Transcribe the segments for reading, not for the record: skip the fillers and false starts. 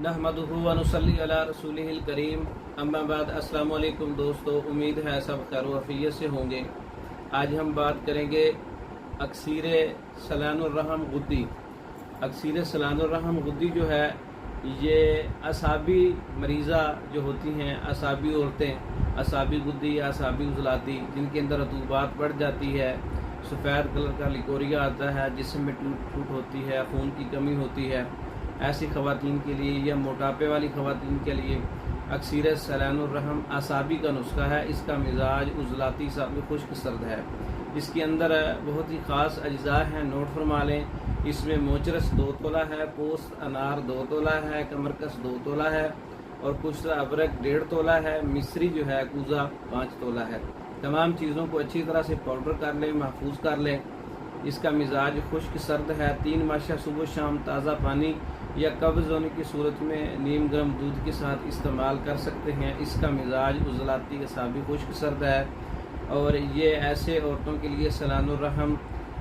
नहमदुहु व नुसल्ली अला रसूलिहिल करीम अम्मा बाद। अस्सलाम वालेकुम दोस्तों, उम्मीद है सब खैर वफ़ियत से होंगे। आज हम बात करेंगे अक्सीर सलानुर रहम गुद्दी। अक्सीर सलानुर रहम गुद्दी जो है ये असाबी मरीज़ा जो होती हैं, असाबी औरतें, असाबी गुद्दी या असाबी उजलाती, जिनके अंदर रतूबात बढ़ जाती है, सफ़ेद कलर का लिकोरिया आता है, जिस्म में टूट फूट होती है, खून की कमी होती है, ऐसी ख़वातीन के लिए या मोटापे वाली ख़वातीन के लिए अक्सीर सलानुर रहम असाबी का नुस्खा है। इसका मिजाज उजलाती सा खुश्क सर्द है। इसके अंदर बहुत ही ख़ास अज्जा हैं, नोट फरमा लें। इसमें मोचरस 2 तोला है, पोस्त अनार 2 तोला है, कमरकस 2 तोला है और कुछ अबरक 1.5 तोला है, मिस्री जो है कूज़ा 5 तोला है। तमाम चीज़ों को अच्छी तरह से पाउडर कर लें, महफूज कर लें। इसका मिजाज खुश्क सर्द है। 3 माशा सुबह शाम ताज़ा पानी या कब्ज़ होने की सूरत में नीम गर्म दूध के साथ इस्तेमाल कर सकते हैं। इसका मिजाज उजलाती असाबी खुश्क सर्द है और ये ऐसे औरतों के लिए सलानुर रहम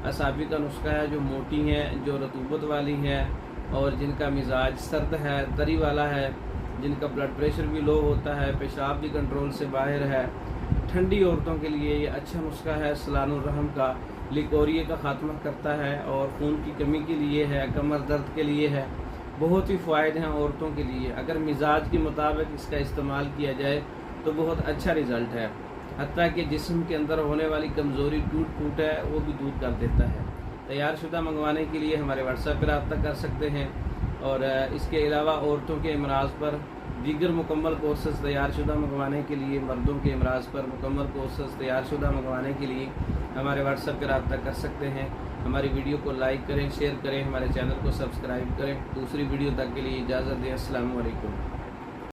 असाबी का नुस्खा है जो मोटी हैं, जो रतूबत वाली हैं और जिनका मिजाज सर्द है, तरी वाला है, जिनका ब्लड प्रेशर भी लो होता है, पेशाब भी कंट्रोल से बाहर है। ठंडी औरतों के लिए ये अच्छा नुस्खा है। सलानुर रहम का लिकोरिए का खात्मा करता है और खून की कमी के लिए है, कमर दर्द के लिए है। बहुत ही फ़ायदे हैं औरतों के लिए। अगर मिजाज के मुताबिक इसका इस्तेमाल किया जाए तो बहुत अच्छा रिज़ल्ट है। हत्ता कि जिस्म के अंदर होने वाली कमज़ोरी टूट फूट है वो भी दूर कर देता है। तैयार शुदा मंगवाने के लिए हमारे व्हाट्सएप पर रब्ता कर सकते हैं और इसके अलावा औरतों के अमराज पर दीगर मुकम्मल कोर्सेस तैयार शुदा मंगवाने के लिए, मर्दों के अमराज पर मुकम्मल कोर्सेस तैयार शुदा मंगवाने के लिए हमारे व्हाट्सएप पर रब्ता कर सकते हैं। हमारी वीडियो को लाइक करें, शेयर करें, हमारे चैनल को सब्सक्राइब करें। दूसरी वीडियो तक के लिए इजाज़त दें। अस्सलाम वालेकुम।